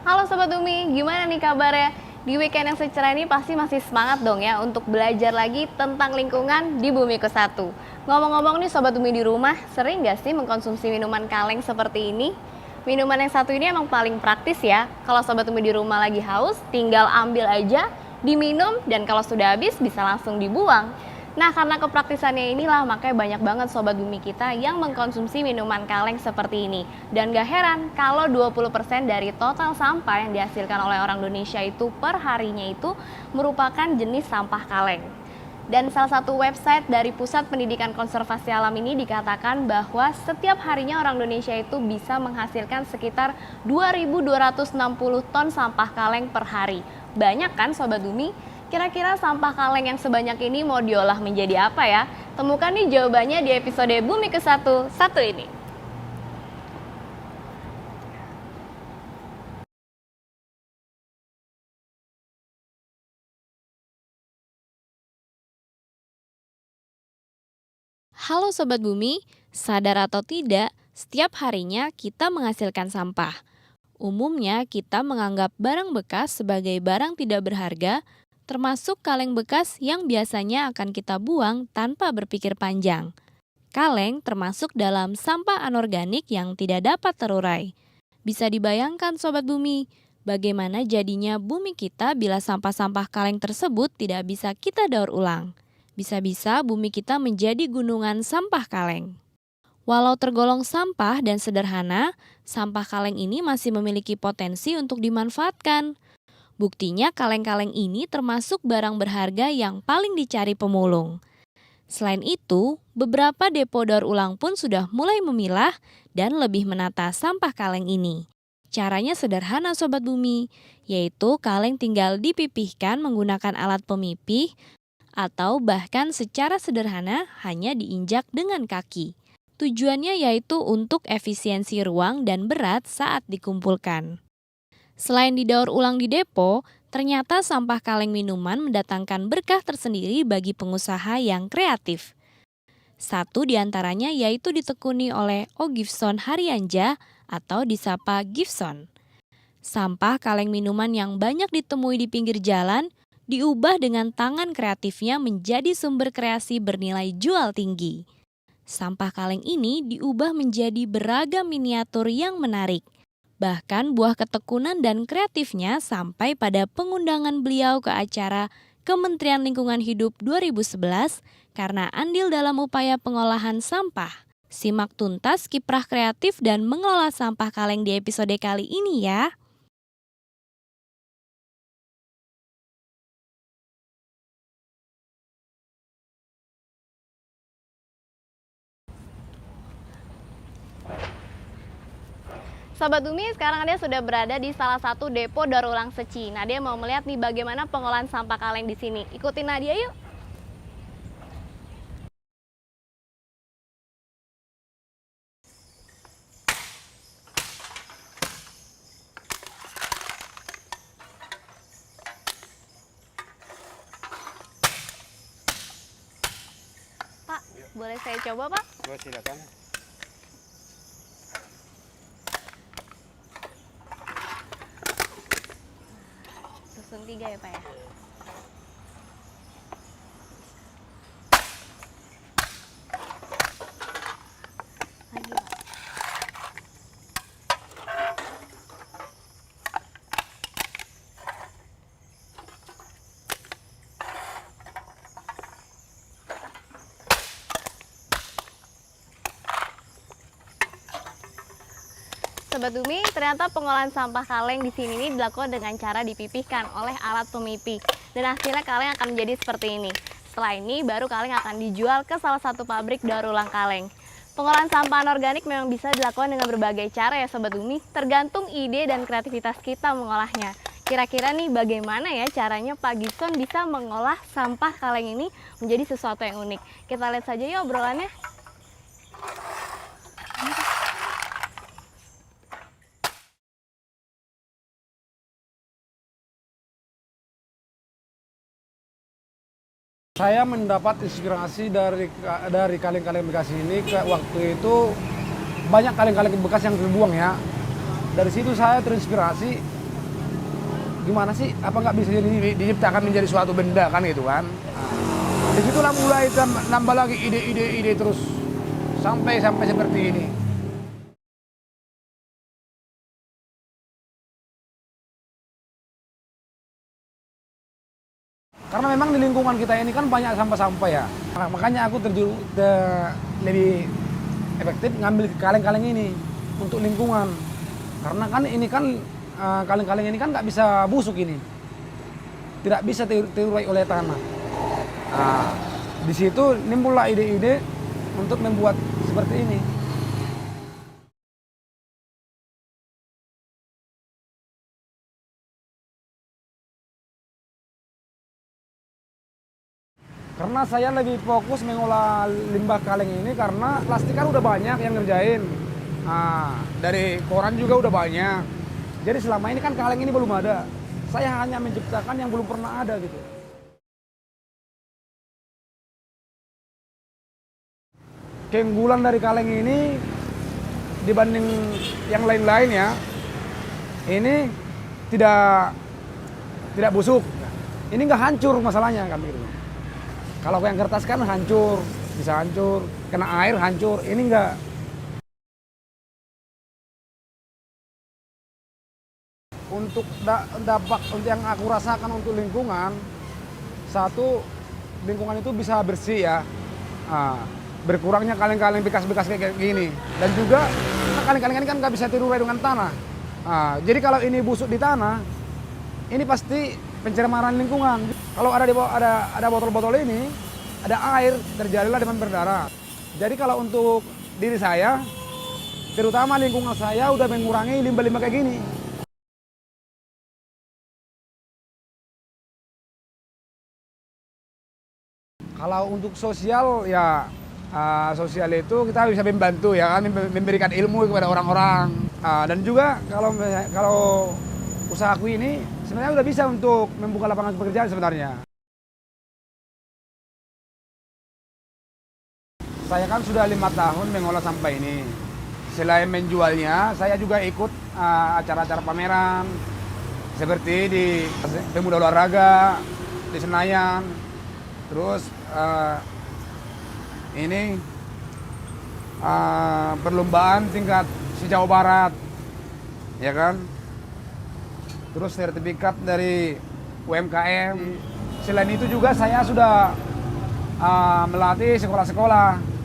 Halo Sobat Umi, gimana nih kabarnya? Di weekend yang secerah ini pasti masih semangat dong ya untuk belajar lagi tentang lingkungan di Bumiku Satu. Ngomong-ngomong nih Sobat Umi di rumah, sering nggak sih mengkonsumsi minuman kaleng seperti ini? Minuman yang satu ini emang paling praktis ya. Kalau Sobat Umi di rumah lagi haus, tinggal ambil aja, diminum, dan kalau sudah habis bisa langsung dibuang. Nah, karena kepraktisannya inilah makanya banyak banget Sobat Bumi kita yang mengkonsumsi minuman kaleng seperti ini. Dan gak heran kalau 20% dari total sampah yang dihasilkan oleh orang Indonesia itu per harinya itu merupakan jenis sampah kaleng. Dan salah satu website dari Pusat Pendidikan Konservasi Alam ini dikatakan bahwa setiap harinya orang Indonesia itu bisa menghasilkan sekitar 2.260 ton sampah kaleng per hari. Banyak kan Sobat Bumi? Kira-kira sampah kaleng yang sebanyak ini mau diolah menjadi apa ya? Temukan nih jawabannya di episode Bumi ke-1 satu ini. Halo Sobat Bumi, sadar atau tidak, setiap harinya kita menghasilkan sampah. Umumnya kita menganggap barang bekas sebagai barang tidak berharga, termasuk kaleng bekas yang biasanya akan kita buang tanpa berpikir panjang. Kaleng termasuk dalam sampah anorganik yang tidak dapat terurai. Bisa dibayangkan Sobat Bumi, bagaimana jadinya bumi kita bila sampah-sampah kaleng tersebut tidak bisa kita daur ulang. Bisa-bisa bumi kita menjadi gunungan sampah kaleng. Walau tergolong sampah dan sederhana, sampah kaleng ini masih memiliki potensi untuk dimanfaatkan. Buktinya kaleng-kaleng ini termasuk barang berharga yang paling dicari pemulung. Selain itu, beberapa depo daur ulang pun sudah mulai memilah dan lebih menata sampah kaleng ini. Caranya sederhana Sobat Bumi, yaitu kaleng tinggal dipipihkan menggunakan alat pemipih atau bahkan secara sederhana hanya diinjak dengan kaki. Tujuannya yaitu untuk efisiensi ruang dan berat saat dikumpulkan. Selain didaur ulang di depo, ternyata sampah kaleng minuman mendatangkan berkah tersendiri bagi pengusaha yang kreatif. Satu diantaranya yaitu ditekuni oleh Ogifson Haryanja atau disapa Gifson. Sampah kaleng minuman yang banyak ditemui di pinggir jalan diubah dengan tangan kreatifnya menjadi sumber kreasi bernilai jual tinggi. Sampah kaleng ini diubah menjadi beragam miniatur yang menarik. Bahkan buah ketekunan dan kreatifnya sampai pada pengundangan beliau ke acara Kementerian Lingkungan Hidup 2011 karena andil dalam upaya pengolahan sampah. Simak tuntas kiprah kreatif dan mengolah sampah kaleng di episode kali ini ya. Sobat Bumi, sekarang dia sudah berada di salah satu depo daur ulang Seci. Nadia mau melihat nih bagaimana pengolahan sampah kaleng di sini. Ikutin Nadia yuk. Pak, boleh saya coba Pak? Boleh silakan. Susun 3 ya Pak ya. Lagi Pak. Sobat Bumi, ternyata pengolahan sampah kaleng di sini ini dilakukan dengan cara dipipihkan oleh alat pemipih. Dan hasilnya kaleng akan menjadi seperti ini. Setelah ini, baru kaleng akan dijual ke salah satu pabrik daur ulang kaleng. Pengolahan sampah anorganik memang bisa dilakukan dengan berbagai cara ya Sobat Bumi, tergantung ide dan kreativitas kita mengolahnya. Kira-kira nih bagaimana ya caranya Pak Gibson bisa mengolah sampah kaleng ini menjadi sesuatu yang unik. Kita lihat saja yuk obrolannya. Saya mendapat inspirasi dari kaleng-kaleng bekas ini. Waktu itu banyak kaleng-kaleng bekas yang terbuang ya. Dari situ saya terinspirasi gimana sih, apa nggak bisa diciptakan menjadi suatu benda kan gitu kan. Nah, disitulah mulai nambah lagi ide terus sampai seperti ini. Karena memang di lingkungan kita ini kan banyak sampah-sampah ya. Makanya aku lebih efektif ngambil kaleng-kaleng ini untuk lingkungan. Karena kan ini kan kaleng-kaleng ini kan nggak bisa busuk ini, tidak bisa terurai oleh tanah. Nah, di situ nimbullah ide-ide untuk membuat seperti ini. Karena saya lebih fokus mengolah limbah kaleng ini karena plastik kan udah banyak yang ngerjain. Nah, dari koran juga udah banyak. Jadi selama ini kan kaleng ini belum ada. Saya hanya menciptakan yang belum pernah ada gitu. Keunggulan dari kaleng ini dibanding yang lain-lain ya, ini tidak busuk. Ini nggak hancur masalahnya kan gitu. Kalau yang kertas kan hancur, bisa hancur, kena air hancur. Ini enggak. Untuk dampak untuk yang aku rasakan untuk lingkungan, satu, lingkungan itu bisa bersih ya. Nah, berkurangnya kaleng-kaleng bekas-bekas kayak gini. Dan juga kaleng-kaleng ini kan nggak bisa terurai dengan tanah. Nah, jadi kalau ini busuk di tanah, ini pasti pencemaran lingkungan. Kalau ada botol-botol ini, ada air, terjadilah demam berdarah. Jadi kalau untuk diri saya, terutama lingkungan saya udah mengurangi limbah-limbah kayak gini. Kalau untuk sosial ya, sosial itu kita bisa membantu ya kan, memberikan ilmu kepada orang-orang. Dan juga kalau usahaku ini sebenarnya udah bisa untuk membuka lapangan pekerjaan sebenarnya. Saya kan sudah 5 tahun mengolah sampah ini. Selain menjualnya, saya juga ikut acara-acara pameran seperti di Pemuda Olahraga di Senayan. Terus ini perlombaan tingkat se-Jawa Barat, ya kan? Terus sertifikat dari UMKM. Selain itu juga saya sudah melatih sekolah-sekolah.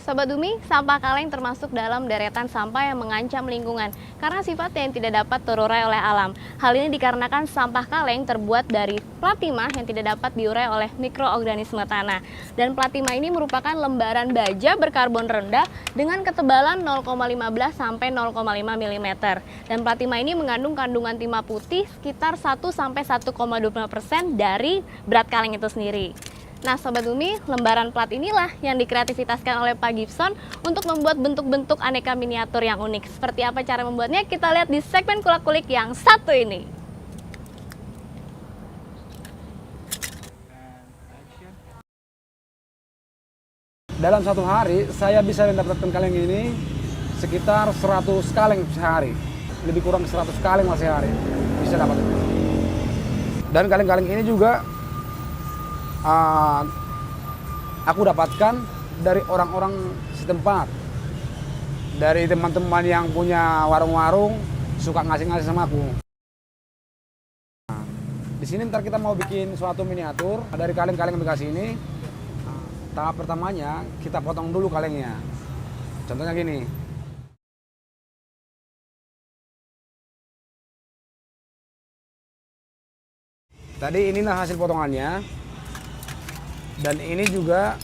Sobat Bumi, sampah kaleng termasuk dalam deretan sampah yang mengancam lingkungan karena sifatnya yang tidak dapat terurai oleh alam. Hal ini dikarenakan sampah kaleng terbuat dari plat timah yang tidak dapat diurai oleh mikroorganisme tanah. Dan plat timah ini merupakan lembaran baja berkarbon rendah dengan ketebalan 0,15 sampai 0,5 mm. Dan plat timah ini mengandung kandungan timah putih sekitar 1 sampai 1,25% dari berat kaleng itu sendiri. Nah Sobat Bumi, lembaran plat inilah yang dikreativitaskan oleh Pak Gibson untuk membuat bentuk-bentuk aneka miniatur yang unik. Seperti apa cara membuatnya? Kita lihat di segmen Kulak-Kulik yang satu ini. Dalam satu hari, saya bisa mendapatkan kaleng ini sekitar 100 kaleng sehari. Lebih kurang 100 kaleng sehari bisa dapat. Dan kaleng-kaleng ini juga aku dapatkan dari orang-orang setempat, dari teman-teman yang punya warung-warung suka ngasih-ngasih sama aku. Di sini ntar kita mau bikin suatu miniatur dari kaleng-kaleng bekas ini. Tahap pertamanya kita potong dulu kalengnya. Contohnya gini. Tadi inilah hasil potongannya. Dan ini juga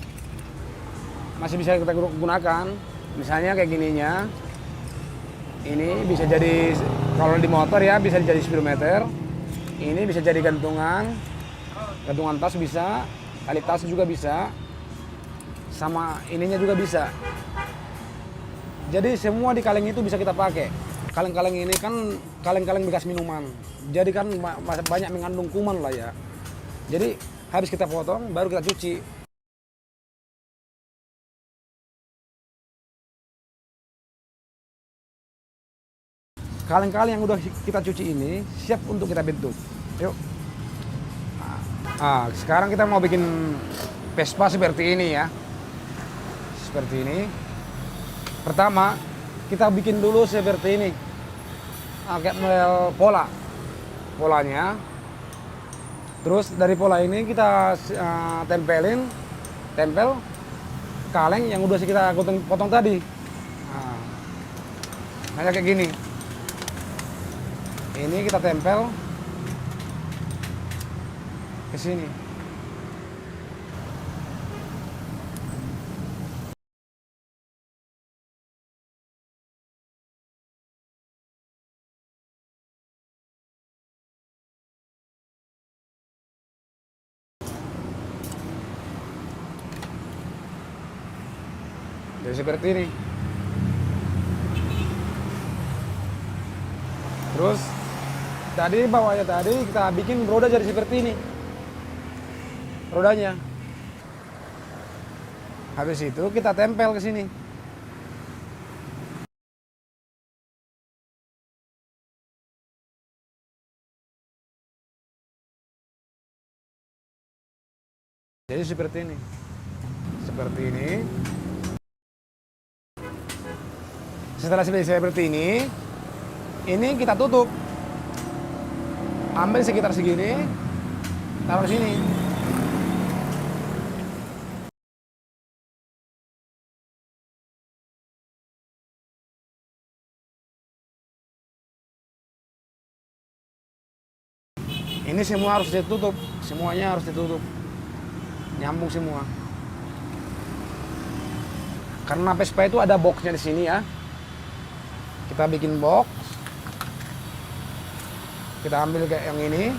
masih bisa kita gunakan. Misalnya kayak gininya. Ini bisa jadi, kalau di motor ya bisa jadi speedometer. Ini bisa jadi gantungan tas bisa, tali tas juga bisa. Sama ininya juga bisa. Jadi semua di kaleng itu bisa kita pakai. kaleng-kaleng ini kan kaleng-kaleng bekas minuman. Jadi kan banyak mengandung kuman lah ya. Jadi habis kita potong baru kita cuci. Kaleng-kaleng yang udah kita cuci ini siap untuk kita bentuk. Yuk. Sekarang kita mau bikin Vespa seperti ini ya. Seperti ini. Pertama, kita bikin dulu seperti ini. Kayak model polanya. Terus dari pola ini kita tempel kaleng yang udah kita potong tadi. Nah, kayak gini. Ini kita tempel ke sini. Jadi seperti ini. Terus tadi bawahnya tadi kita bikin roda jadi seperti ini. Rodanya. Habis itu kita tempel ke sini. Jadi seperti ini. Seperti ini. Setelah seperti ini kita tutup. Ambil sekitar segini, taruh di sini. Ini semua harus ditutup, semuanya harus ditutup. Nyambung semua. Karena Vespa itu ada boxnya di sini ya. Kita bikin box. Kita ambil kayak yang ini.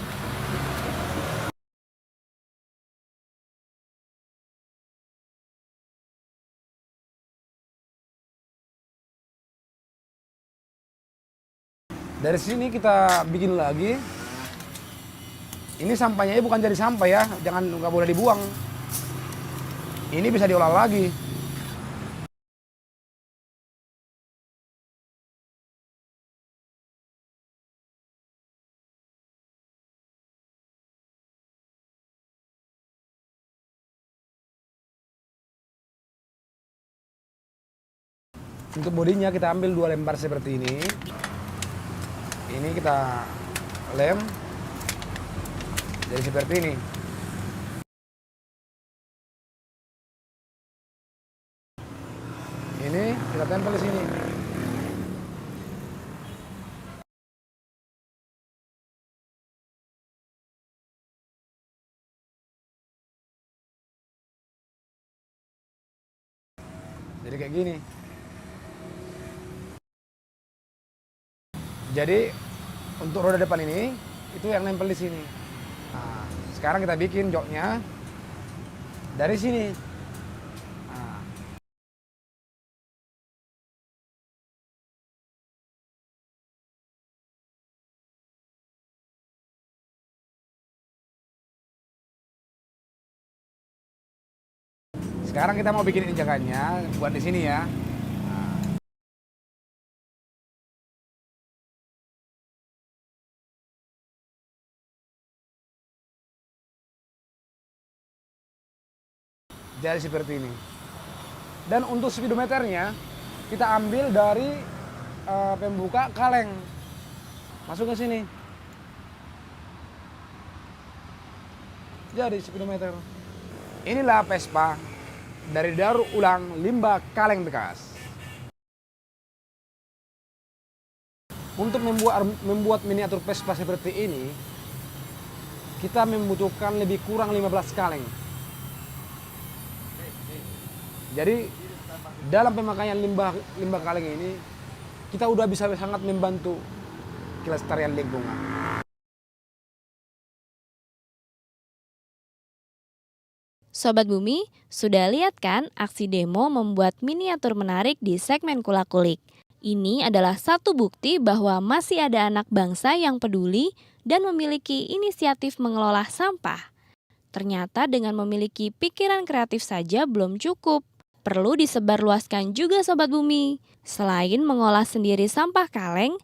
Dari sini kita bikin lagi. Ini sampahnya bukan jadi sampah ya, nggak boleh dibuang. Ini bisa diolah lagi. Untuk bodinya kita ambil 2 lembar seperti ini. Ini kita lem jadi seperti ini. Ini kita tempel di sini. Jadi kayak gini. Jadi untuk roda depan ini itu yang nempel di sini. Nah, sekarang kita bikin joknya dari sini. Nah. Sekarang kita mau bikin injakannya buat di sini ya. Jadi seperti ini. Dan untuk speedometernya kita ambil dari pembuka kaleng. Masuk ke sini. Jadi speedometer. Inilah Vespa dari daur ulang limbah kaleng bekas. Untuk membuat miniatur Vespa seperti ini, kita membutuhkan lebih kurang 15 kaleng. Jadi dalam pemakaian limbah kaleng ini kita udah bisa sangat membantu kelestarian lingkungan. Sobat Bumi, sudah lihat kan aksi demo membuat miniatur menarik di segmen Kula Kulik? Ini adalah satu bukti bahwa masih ada anak bangsa yang peduli dan memiliki inisiatif mengelola sampah. Ternyata dengan memiliki pikiran kreatif saja belum cukup. Perlu disebarluaskan juga Sobat Bumi. Selain mengolah sendiri sampah kaleng,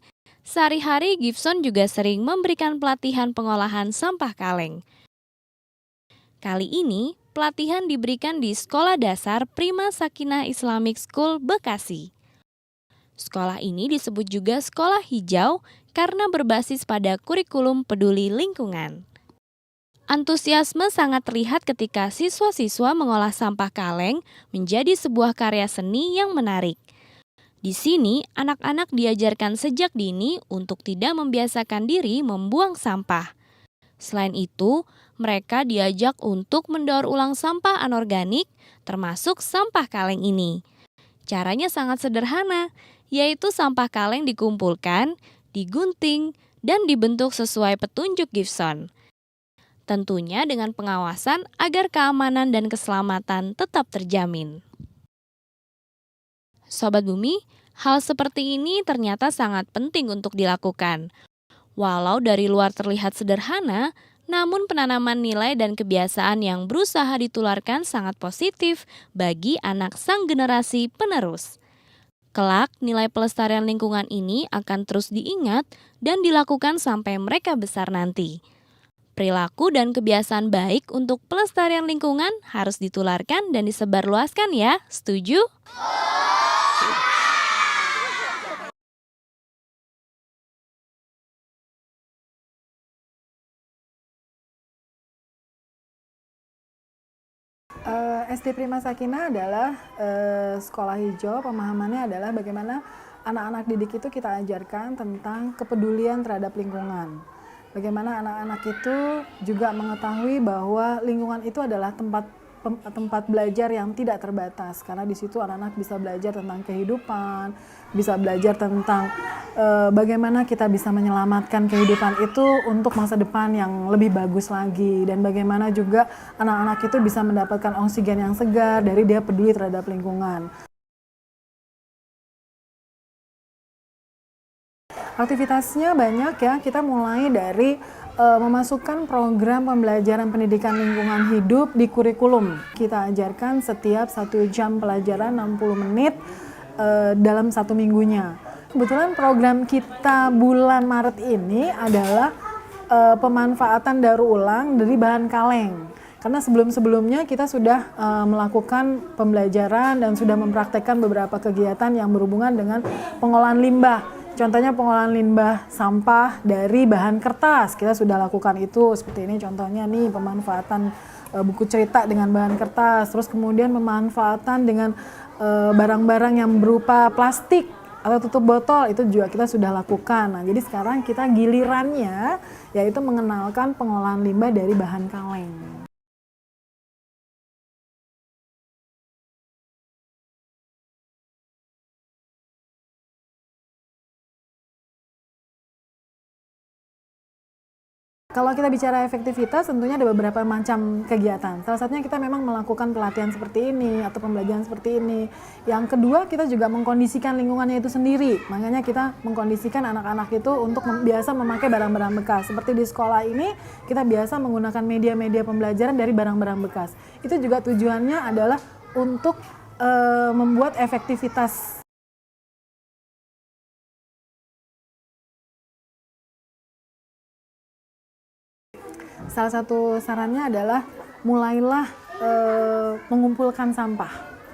sehari-hari Gibson juga sering memberikan pelatihan pengolahan sampah kaleng. Kali ini, pelatihan diberikan di Sekolah Dasar Prima Sakinah Islamic School Bekasi. Sekolah ini disebut juga sekolah hijau karena berbasis pada kurikulum peduli lingkungan. Antusiasme sangat terlihat ketika siswa-siswa mengolah sampah kaleng menjadi sebuah karya seni yang menarik. Di sini, anak-anak diajarkan sejak dini untuk tidak membiasakan diri membuang sampah. Selain itu, mereka diajak untuk mendaur ulang sampah anorganik, termasuk sampah kaleng ini. Caranya sangat sederhana, yaitu sampah kaleng dikumpulkan, digunting, dan dibentuk sesuai petunjuk Gibson. Tentunya dengan pengawasan agar keamanan dan keselamatan tetap terjamin. Sobat Bumi, hal seperti ini ternyata sangat penting untuk dilakukan. Walau dari luar terlihat sederhana, namun penanaman nilai dan kebiasaan yang berusaha ditularkan sangat positif bagi anak sang generasi penerus. Kelak, nilai pelestarian lingkungan ini akan terus diingat dan dilakukan sampai mereka besar nanti. Perilaku dan kebiasaan baik untuk pelestarian lingkungan harus ditularkan dan disebarluaskan ya, setuju? SD Prima Sakinah adalah sekolah hijau. Pemahamannya adalah bagaimana anak-anak didik itu kita ajarkan tentang kepedulian terhadap lingkungan. Bagaimana anak-anak itu juga mengetahui bahwa lingkungan itu adalah tempat belajar yang tidak terbatas, karena di situ anak-anak bisa belajar tentang kehidupan, bisa belajar tentang bagaimana kita bisa menyelamatkan kehidupan itu untuk masa depan yang lebih bagus lagi, dan bagaimana juga anak-anak itu bisa mendapatkan oksigen yang segar dari dia peduli terhadap lingkungan. Aktivitasnya banyak ya, kita mulai dari memasukkan program pembelajaran pendidikan lingkungan hidup di kurikulum. Kita ajarkan setiap 1 jam pelajaran 60 menit dalam 1 minggunya. Kebetulan program kita bulan Maret ini adalah pemanfaatan daur ulang dari bahan kaleng. Karena sebelum-sebelumnya kita sudah melakukan pembelajaran dan sudah mempraktekkan beberapa kegiatan yang berhubungan dengan pengolahan limbah. Contohnya pengolahan limbah sampah dari bahan kertas, kita sudah lakukan itu. Seperti ini contohnya nih, pemanfaatan buku cerita dengan bahan kertas. Terus kemudian pemanfaatan dengan barang-barang yang berupa plastik atau tutup botol, itu juga kita sudah lakukan. Nah, jadi sekarang kita gilirannya yaitu mengenalkan pengolahan limbah dari bahan kaleng. Kalau kita bicara efektivitas, tentunya ada beberapa macam kegiatan. Salah satunya kita memang melakukan pelatihan seperti ini atau pembelajaran seperti ini. Yang kedua, kita juga mengkondisikan lingkungannya itu sendiri. Makanya kita mengkondisikan anak-anak itu untuk biasa memakai barang-barang bekas. Seperti di sekolah ini, kita biasa menggunakan media-media pembelajaran dari barang-barang bekas. Itu juga tujuannya adalah untuk membuat efektivitas. Salah satu sarannya adalah mulailah mengumpulkan sampah,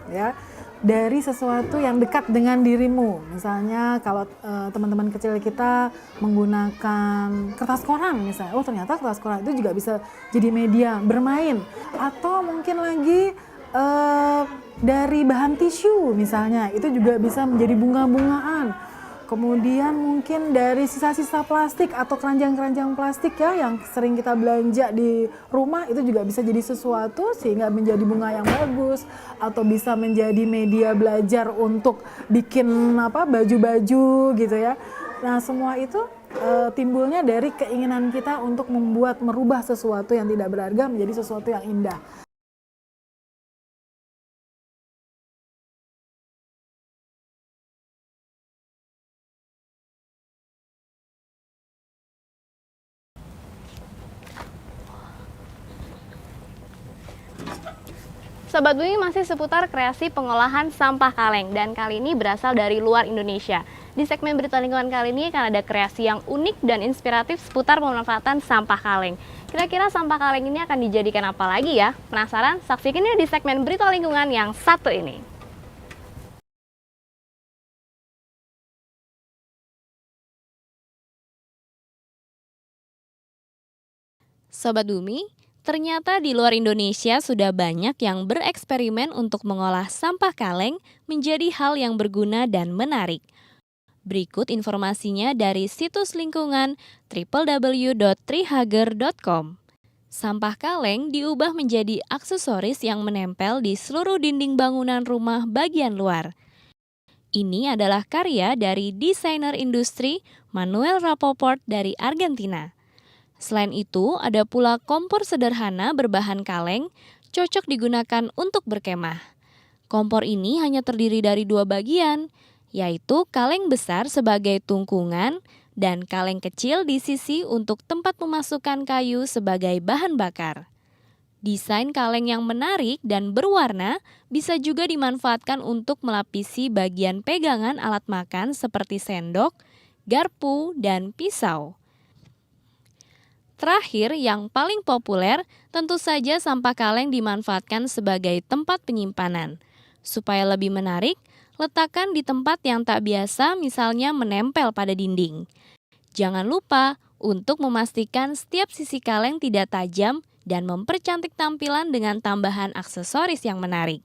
ya, dari sesuatu yang dekat dengan dirimu. Misalnya kalau teman-teman kecil kita menggunakan kertas koran misalnya, oh ternyata kertas koran itu juga bisa jadi media bermain. Atau mungkin lagi dari bahan tisu misalnya, itu juga bisa menjadi bunga-bungaan. Kemudian mungkin dari sisa-sisa plastik atau keranjang-keranjang plastik ya yang sering kita belanja di rumah, itu juga bisa jadi sesuatu sehingga menjadi bunga yang bagus, atau bisa menjadi media belajar untuk bikin baju-baju gitu ya. Nah, semua itu timbulnya dari keinginan kita untuk merubah sesuatu yang tidak berharga menjadi sesuatu yang indah. Sobat Bumi masih seputar kreasi pengolahan sampah kaleng dan kali ini berasal dari luar Indonesia. Di segmen berita lingkungan kali ini akan ada kreasi yang unik dan inspiratif seputar pemanfaatan sampah kaleng. Kira-kira sampah kaleng ini akan dijadikan apa lagi ya? Penasaran? Saksikan yuk di segmen berita lingkungan yang satu ini. Sobat Bumi, ternyata di luar Indonesia sudah banyak yang bereksperimen untuk mengolah sampah kaleng menjadi hal yang berguna dan menarik. Berikut informasinya dari situs lingkungan www.trihager.com. Sampah kaleng diubah menjadi aksesoris yang menempel di seluruh dinding bangunan rumah bagian luar. Ini adalah karya dari desainer industri Manuel Rapoport dari Argentina. Selain itu, ada pula kompor sederhana berbahan kaleng, cocok digunakan untuk berkemah. Kompor ini hanya terdiri dari dua bagian, yaitu kaleng besar sebagai tungkungan dan kaleng kecil di sisi untuk tempat memasukkan kayu sebagai bahan bakar. Desain kaleng yang menarik dan berwarna bisa juga dimanfaatkan untuk melapisi bagian pegangan alat makan seperti sendok, garpu, dan pisau. Terakhir, yang paling populer, tentu saja sampah kaleng dimanfaatkan sebagai tempat penyimpanan. Supaya lebih menarik, letakkan di tempat yang tak biasa, misalnya menempel pada dinding. Jangan lupa untuk memastikan setiap sisi kaleng tidak tajam dan mempercantik tampilan dengan tambahan aksesoris yang menarik.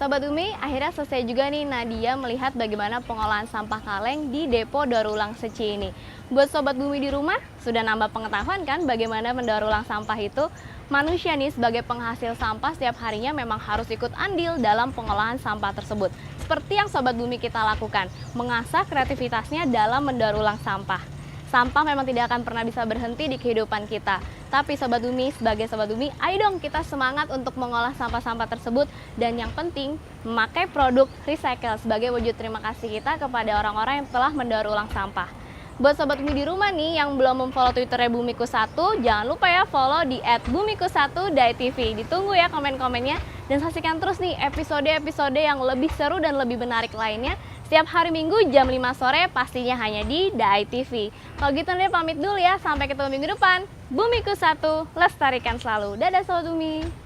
Sobat Bumi, akhirnya selesai juga nih Nadia melihat bagaimana pengolahan sampah kaleng di depo daur ulang Seci ini. Buat Sobat Bumi di rumah, sudah nambah pengetahuan kan bagaimana mendaur ulang sampah itu? Manusia nih sebagai penghasil sampah setiap harinya memang harus ikut andil dalam pengolahan sampah tersebut. Seperti yang Sobat Bumi kita lakukan, mengasah kreativitasnya dalam mendaur ulang sampah. Sampah memang tidak akan pernah bisa berhenti di kehidupan kita. Tapi Sobat Bumi, sebagai Sobat Bumi, ayo dong kita semangat untuk mengolah sampah-sampah tersebut. Dan yang penting, memakai produk recycle sebagai wujud terima kasih kita kepada orang-orang yang telah mendaur ulang sampah. Buat Sobat Bumi di rumah nih yang belum memfollow Twitternya Bumiku1, jangan lupa ya follow di @bumiku1.tv. Ditunggu ya komen-komennya. Dan saksikan terus nih episode-episode yang lebih seru dan lebih menarik lainnya. Setiap hari Minggu jam 5 sore pastinya hanya di DAI TV. Kalau gitu Nadia pamit dulu ya, sampai ketemu minggu depan. Bumiku1, lestarikan selalu. Dadah Sobat Bumi.